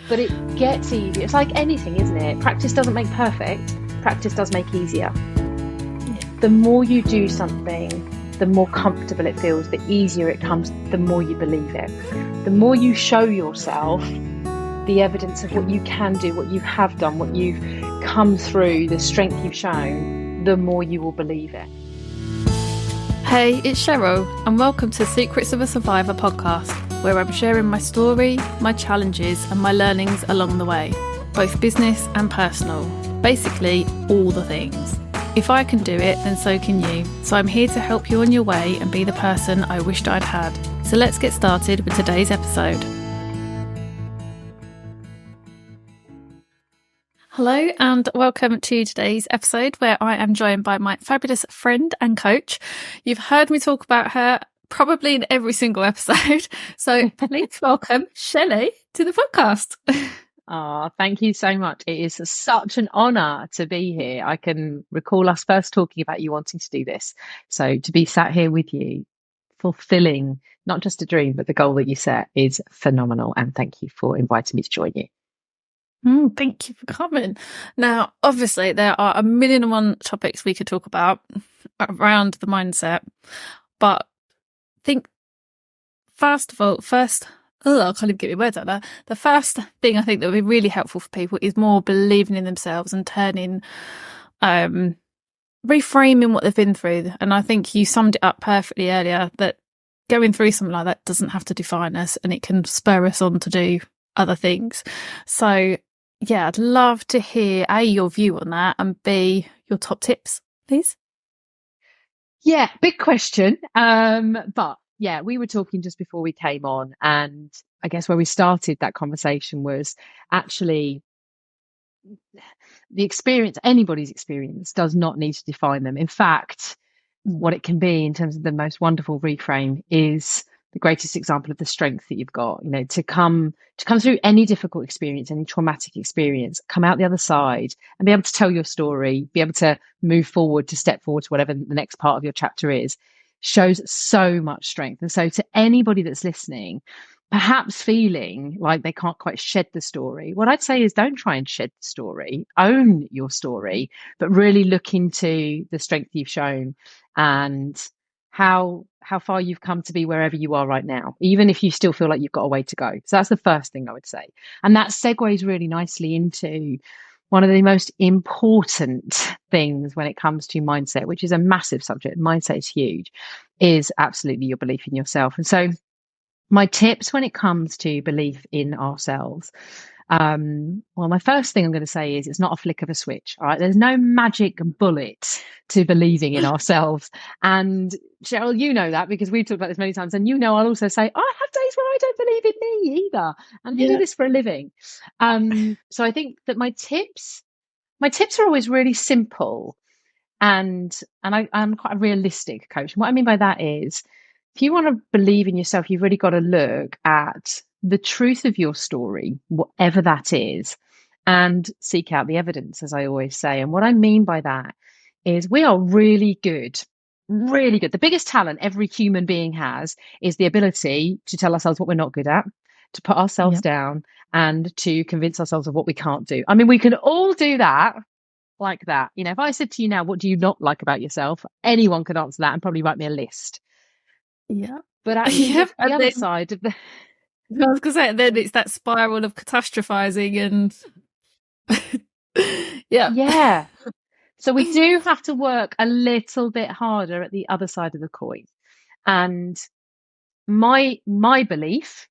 but it gets easier. It's like anything, isn't it? Practice doesn't make perfect. Practice does make easier. The more you do something, the more comfortable it feels, the easier it comes, the more you believe it. The more you show yourself the evidence of what you can do, what you have done, what you've come through, the strength you've shown, the more you will believe it. Hey, it's Cheryl, and welcome to Secrets of a Survivor podcast, where I'm sharing my story, my challenges, and my learnings along the way, both business and personal. Basically, all the things. If I can do it, then so can you. So I'm here to help you on your way and be the person I wished I'd had. So let's get started with today's episode. Hello and welcome to today's episode where I am joined by my fabulous friend and coach. You've heard me talk about her probably in every single episode. So please welcome Shelley to the podcast. Oh, thank you so much. It is such an honour to be here. I can recall us first talking about you wanting to do this. So to be sat here with you, fulfilling not just a dream, but the goal that you set is phenomenal. And thank you for inviting me to join you. Thank you for coming. Now, obviously, there are a million and one topics we could talk about around the mindset, but I think I can't even get my words out there. The first thing I think that would be really helpful for people is more believing in themselves and reframing what they've been through. And I think you summed it up perfectly earlier that going through something like that doesn't have to define us and it can spur us on to do other things. So yeah, I'd love to hear A, your view on that, and B, your top tips, please. Yeah, big question. But yeah, we were talking just before we came on, and I guess where we started that conversation was actually the experience, anybody's experience does not need to define them. In fact, what it can be in terms of the most wonderful reframe is the greatest example of the strength that you've got, you know, to come through any difficult experience, any traumatic experience, come out the other side and be able to tell your story, be able to move forward, to step forward to whatever the next part of your chapter is, shows so much strength. And so to anybody that's listening, perhaps feeling like they can't quite shed the story, what I'd say is don't try and shed the story, own your story, but really look into the strength you've shown and how far you've come to be wherever you are right now, even if you still feel like you've got a way to go. So that's the first thing I would say. And that segues really nicely into one of the most important things when it comes to mindset, which is a massive subject. Mindset is huge, is absolutely your belief in yourself. And so my tips when it comes to belief in ourselves, well, my first thing I'm going to say is it's not a flick of a switch. All right. There's no magic bullet to believing in ourselves. And Cheryl, you know that because we've talked about this many times. And you know, I'll also say, I have days where I don't believe in me either. And I do this for a living. So I think that my tips are always really simple. And I'm quite a realistic coach. And what I mean by that is if you want to believe in yourself, you've really got to look at the truth of your story, whatever that is, and seek out the evidence, as I always say. And what I mean by that is we are really good, really good. The biggest talent every human being has is the ability to tell ourselves what we're not good at, to put ourselves down, and to convince ourselves of what we can't do. I mean, we can all do that like that. You know, if I said to you now, what do you not like about yourself? Anyone could answer that and probably write me a list. Yeah. But actually, the other side of the... I was going to say, then it's that spiral of catastrophizing and yeah. So we do have to work a little bit harder at the other side of the coin. And my belief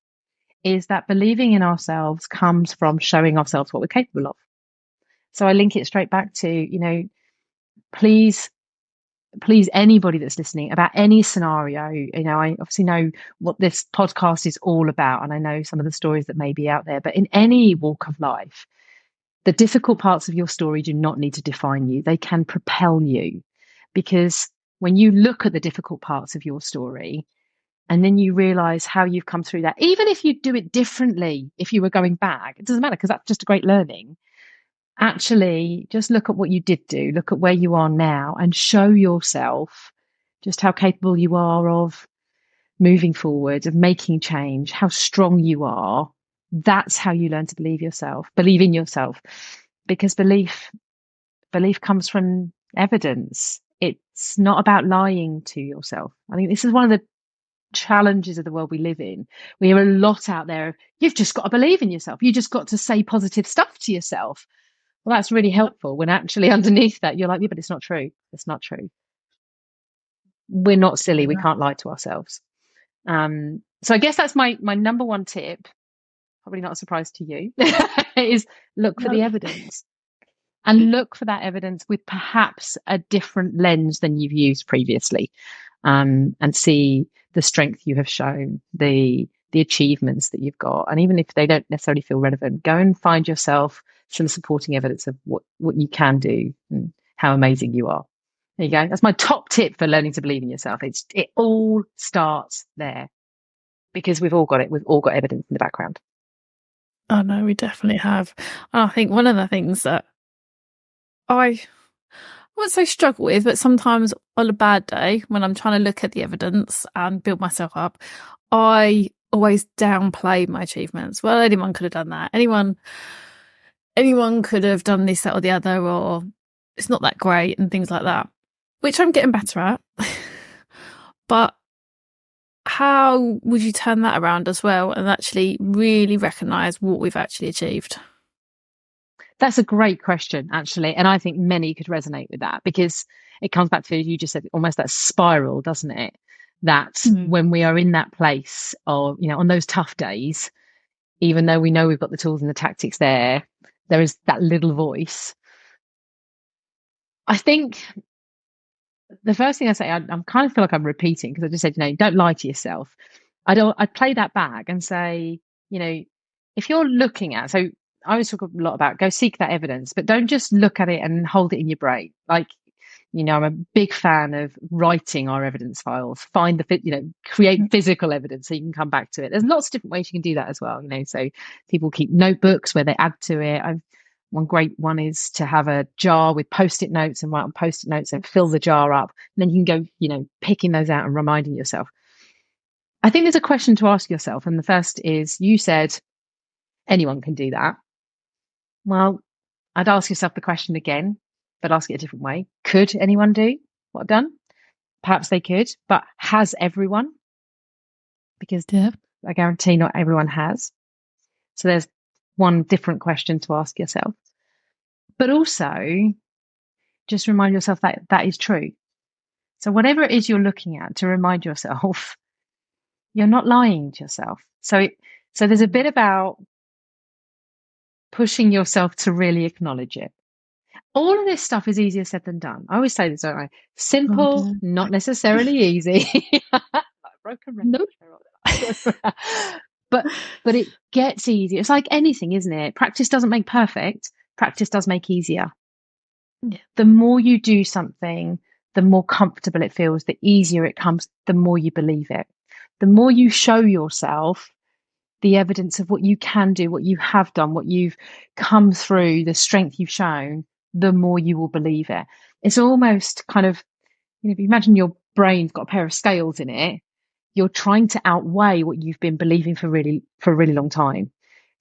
is that believing in ourselves comes from showing ourselves what we're capable of. So I link it straight back to, you know, please anybody that's listening about any scenario, you know, I obviously know what this podcast is all about and I know some of the stories that may be out there, but in any walk of life, the difficult parts of your story do not need to define you. They can propel you, because when you look at the difficult parts of your story and then you realize how you've come through that, even if you do it differently, if you were going back, it doesn't matter because that's just a great learning. Actually, just look at what you did do, look at where you are now and show yourself just how capable you are of moving forward, of making change, how strong you are, That's how you learn to believe in yourself, because belief comes from evidence. It's not about lying to yourself. I think this is one of the challenges of the world we live in. We hear a lot out there of, you've just got to believe in yourself. You just got to say positive stuff to yourself. Well, that's really helpful when actually underneath that you're like, yeah, but it's not true. It's not true. We're not silly. We can't lie to ourselves. So I guess that's my number one tip. Probably not a surprise to you, is look for the evidence. And look for that evidence with perhaps a different lens than you've used previously, and see the strength you have shown, the achievements that you've got. And even if they don't necessarily feel relevant, go and find yourself some supporting evidence of what you can do and how amazing you are. There you go. That's my top tip for learning to believe in yourself. It all starts there, because we've all got it. We've all got evidence in the background. Oh no, we definitely have. And I think one of the things that I wouldn't say struggle with, but sometimes on a bad day when I'm trying to look at the evidence and build myself up, I always downplay my achievements. Well, anyone could have done that. Anyone could have done this, that, or the other, or it's not that great and things like that, which I'm getting better at. But how would you turn that around as well and actually really recognise what we've actually achieved? That's a great question, actually. And I think many could resonate with that, because it comes back to, you just said, almost that spiral, doesn't it? That when we are in that place of, on those tough days, even though we know we've got the tools and the tactics there is that little voice. I think the first thing I say, I'm kind of feel like I'm repeating, because I just said, don't lie to yourself. I'd play that back and say, if you're looking at, so I always talk a lot about go seek that evidence, but don't just look at it and hold it in your brain. Like, I'm a big fan of writing our evidence files, find create physical evidence so you can come back to it. There's lots of different ways you can do that as well. So people keep notebooks where they add to it. One great one is to have a jar with Post-it notes and write on Post-it notes and fill the jar up. And then you can go, picking those out and reminding yourself. I think there's a question to ask yourself. And the first is, you said anyone can do that. Well, I'd ask yourself the question again, but ask it a different way. Could anyone do what I've done? Perhaps they could, but has everyone? Because I guarantee not everyone has. So there's one different question to ask yourself. But also, just remind yourself that that is true. So whatever it is you're looking at, to remind yourself, you're not lying to yourself. So there's a bit about pushing yourself to really acknowledge it. All of this stuff is easier said than done. I always say this, don't I? Simple, not necessarily easy. Broken record. Nope. But it gets easier. It's like anything, isn't it? Practice doesn't make perfect. Practice does make easier. Yeah. The more you do something, the more comfortable it feels, the easier it comes, the more you believe it. The more you show yourself the evidence of what you can do, what you have done, what you've come through, the strength you've shown, the more you will believe it. It's almost kind of, if you imagine your brain's got a pair of scales in it, you're trying to outweigh what you've been believing for a really long time.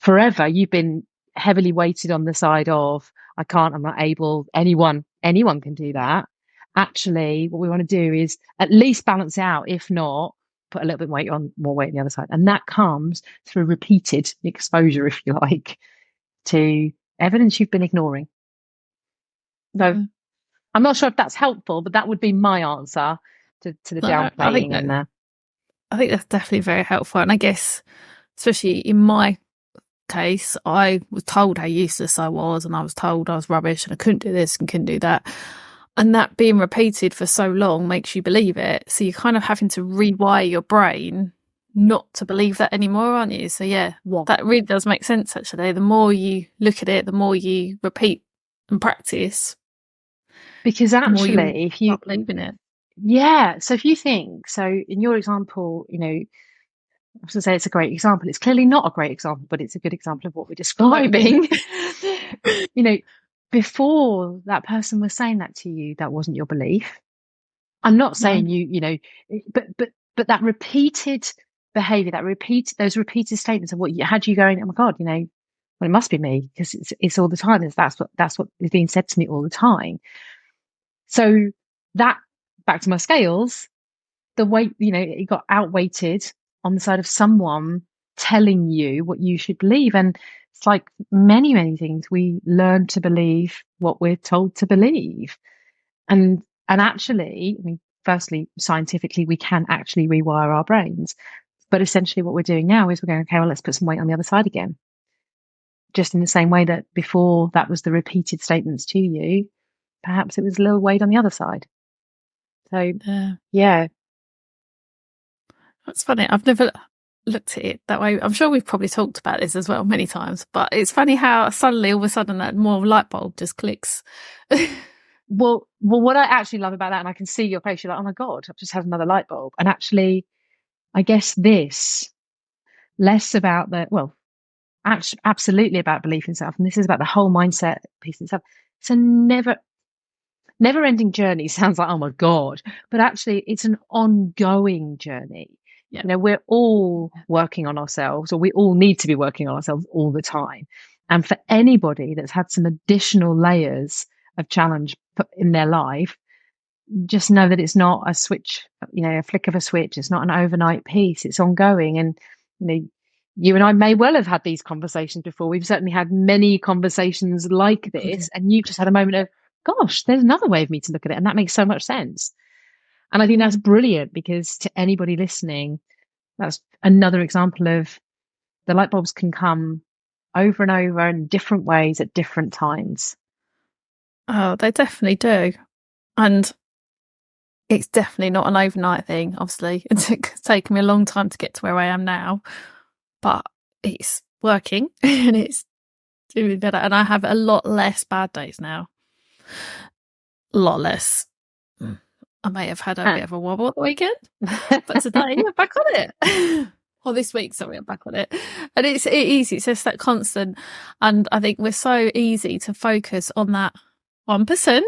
Forever, you've been heavily weighted on the side of, I can't, I'm not able, anyone can do that. Actually, what we want to do is at least balance out, if not, put a little bit more weight on the other side. And that comes through repeated exposure, if you like, to evidence you've been ignoring. So I'm not sure if that's helpful, but that would be my answer to the downplaying in there. I think that's definitely very helpful. And I guess, especially in my case, I was told how useless I was, and I was told I was rubbish and I couldn't do this and couldn't do that. And that being repeated for so long makes you believe it. So you're kind of having to rewire your brain not to believe that anymore, aren't you? So yeah, that really does make sense, actually. The more you look at it, the more you repeat and practice. Because actually, if you believe in it. Yeah. So if you think, so in your example, I was going to say it's a great example. It's clearly not a great example, but it's a good example of what we're describing. Before that person was saying that to you, that wasn't your belief. I'm not saying but that repeated behavior, those repeated statements of what you had you going, oh my God, well, it must be me because it's all the time. That's what is being said to me all the time. So that, back to my scales, the weight, it got outweighted on the side of someone telling you what you should believe. And it's like many, many things. We learn to believe what we're told to believe. And actually, I mean, firstly, scientifically, we can actually rewire our brains. But essentially what we're doing now is we're going, okay, well, let's put some weight on the other side again. Just in the same way that before that was the repeated statements to you, perhaps it was a little weight on the other side. So, yeah. That's funny. I've never looked at it that way. I'm sure we've probably talked about this as well many times, but it's funny how suddenly, all of a sudden, that more light bulb just clicks. Well, what I actually love about that, and I can see your face, you're like, oh my God, I've just had another light bulb. And actually, I guess this, less about absolutely about belief in self. And this is about the whole mindset piece and stuff. It's a never ending journey. Sounds like, oh my God, but actually it's an ongoing journey. Yeah. We're all working on ourselves, or we all need to be working on ourselves all the time. And for anybody that's had some additional layers of challenge put in their life, just know that it's not a switch, a flick of a switch. It's not an overnight piece. It's ongoing. And, you and I may well have had these conversations before. We've certainly had many conversations like this. And you've just had a moment of, gosh, there's another way of me to look at it. And that makes so much sense. And I think that's brilliant, because to anybody listening, that's another example of the light bulbs can come over and over in different ways at different times. Oh, they definitely do. And it's definitely not an overnight thing, obviously. It's taken me a long time to get to where I am now, but it's working and it's doing better. And I have a lot less bad days now. A lot less. I may have had a bit of a wobble at the weekend, but today I'm back on it. Or this week, sorry, I'm back on it. And it's easy. It's just that constant. And I think we're so easy to focus on that 1%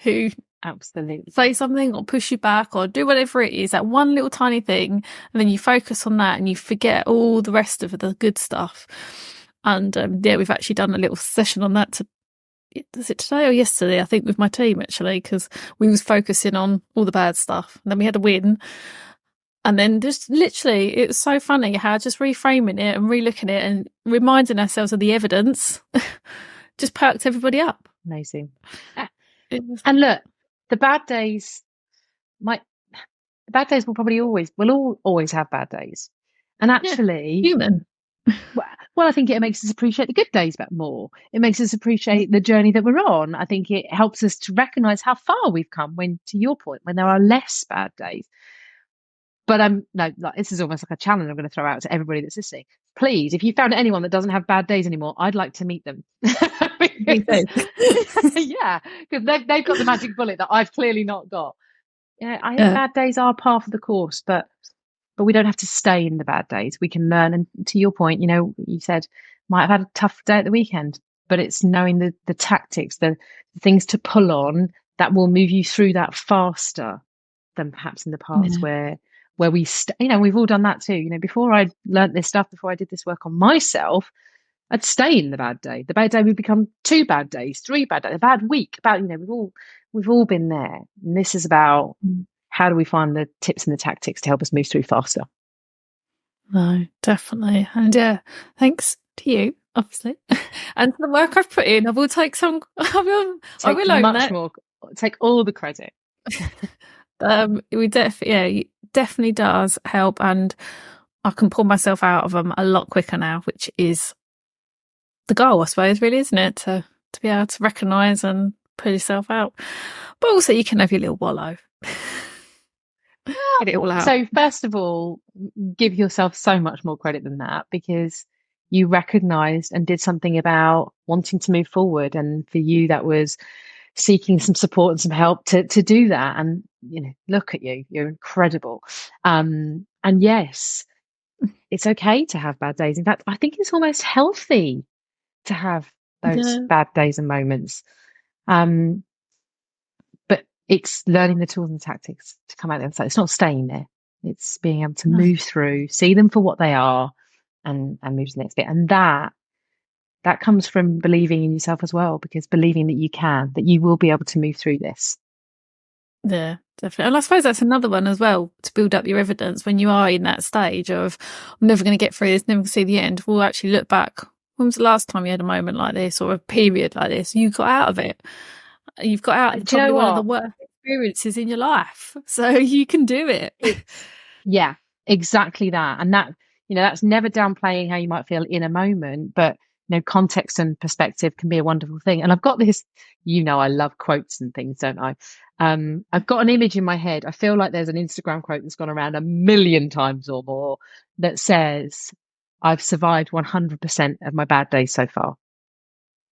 who absolutely say something or push you back or do whatever it is, that one little tiny thing, and then you focus on that and you forget all the rest of the good stuff. And we've actually done a little session on that was it today or yesterday, I think, with my team, actually, because we was focusing on all the bad stuff. And then we had a win. And then just literally, it was so funny how just reframing it and relooking it and reminding ourselves of the evidence just perked everybody up. Amazing. And look, the bad days we'll always have bad days. And actually, human. Well, I think it makes us appreciate the good days a bit more. It makes us appreciate the journey that we're on. I think it helps us to recognize how far we've come when, to your point, when there are less bad days. But this is almost like a challenge I'm going to throw out to everybody that's listening. Please, if you found anyone that doesn't have bad days anymore, I'd like to meet them. Yeah, because they've got the magic bullet that I've clearly not got. I think bad days are part of the course, but we don't have to stay in the bad days. We can learn. And to your point, you said might have had a tough day at the weekend, but it's knowing the tactics, the things to pull on that will move you through that faster than perhaps in the past where we, we've all done that too. Before I learned this stuff, before I did this work on myself, I'd stay in the bad day. The bad day would become 2 bad days, 3 bad days, a bad week. We've all been there. And this is about how do we find the tips and the tactics to help us move through faster. No, definitely. And thanks to you, obviously, and to the work I've put in. I will take some. I will own much that. More. Take all the credit. We definitely does help, and I can pull myself out of them a lot quicker now, which is the goal, I suppose, really, isn't it? To be able to recognise and pull yourself out, but also you can have your little wallow. Get it all out. So first of all, give yourself so much more credit than that, because you recognised and did something about wanting to move forward, and for you that was seeking some support and some help to do that. And look at you, you're incredible. And yes, it's okay to have bad days. In fact, I think it's almost healthy to have those bad days and moments. But it's learning the tools and tactics to come out the other side. It's not staying there. It's being able to move through, see them for what they are, and move to the next bit. And that comes from believing in yourself as well, because believing that you will be able to move through this. Yeah, definitely. And I suppose that's another one as well, to build up your evidence when you are in that stage of, I'm never going to get through this, never going to see the end. We'll actually look back. When was the last time you had a moment like this or a period like this? You got out of it. You've got out of probably one of the worst experiences in your life. So you can do it. Yeah, exactly that. And that, that's never downplaying how you might feel in a moment, but context and perspective can be a wonderful thing. And I've got this, I love quotes and things, don't I? I've got an image in my head. I feel like there's an Instagram quote that's gone around 1,000,000 times or more that says, I've survived 100% of my bad days so far.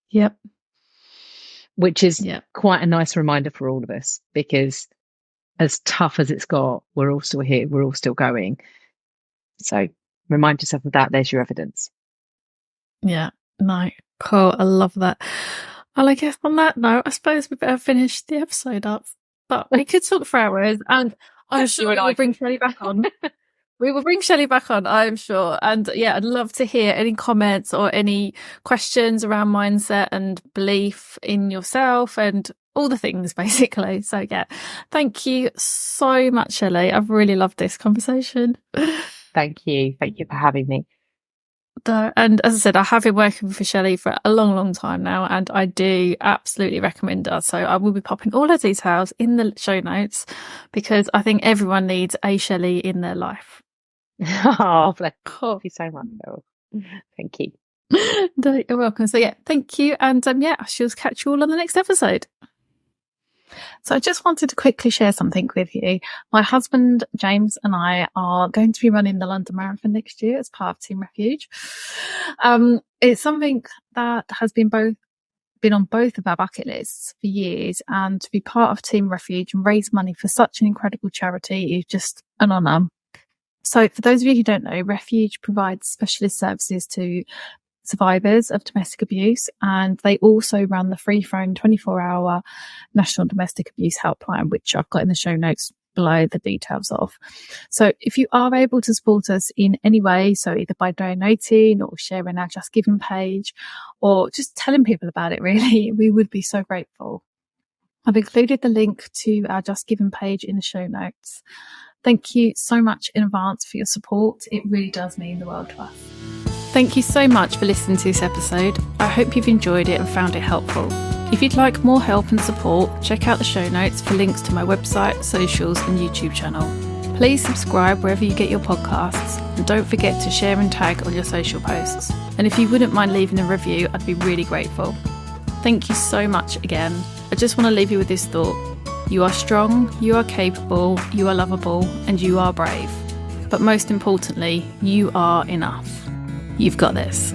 Yep. Which is quite a nice reminder for all of us, because as tough as it's got, we're all still here. We're all still going. So remind yourself of that. There's your evidence. Yeah. No. Cool. I love that. Well, I guess on that note, I suppose we better finish the episode up. But we could talk for hours, and I'm sure we'll bring Shelley back on. We will bring Shelley back on, I'm sure. And yeah, I'd love to hear any comments or any questions around mindset and belief in yourself and all the things, basically. So yeah, thank you so much, Shelley. I've really loved this conversation. Thank you. Thank you for having me. And as I said, I have been working for Shelley for a long, long time now, and I do absolutely recommend her. So I will be popping all her details in the show notes, because I think everyone needs a Shelley in their life. Oh, bless you so much, Bill. Thank you. You're welcome. So yeah, thank you. And I shall catch you all on the next episode. So I just wanted to quickly share something with you. My husband, James, and I are going to be running the London Marathon next year as part of Team Refuge. It's something that has been on both of our bucket lists for years, and to be part of Team Refuge and raise money for such an incredible charity is just an honour. So for those of you who don't know, Refuge provides specialist services to survivors of domestic abuse, and they also run the free phone 24-hour National Domestic Abuse Helpline, which I've got in the show notes below the details of. So if you are able to support us in any way, so either by donating or sharing our Just Giving page or just telling people about it, really, we would be so grateful. I've included the link to our Just Giving page in the show notes. Thank you so much in advance for your support. It really does mean the world to us. Thank you so much for listening to this episode. I hope you've enjoyed it and found it helpful. If you'd like more help and support, check out the show notes for links to my website, socials and YouTube channel. Please subscribe wherever you get your podcasts, and don't forget to share and tag on your social posts. And if you wouldn't mind leaving a review, I'd be really grateful. Thank you so much again. I just want to leave you with this thought. You are strong, you are capable, you are lovable, and you are brave. But most importantly, you are enough. You've got this.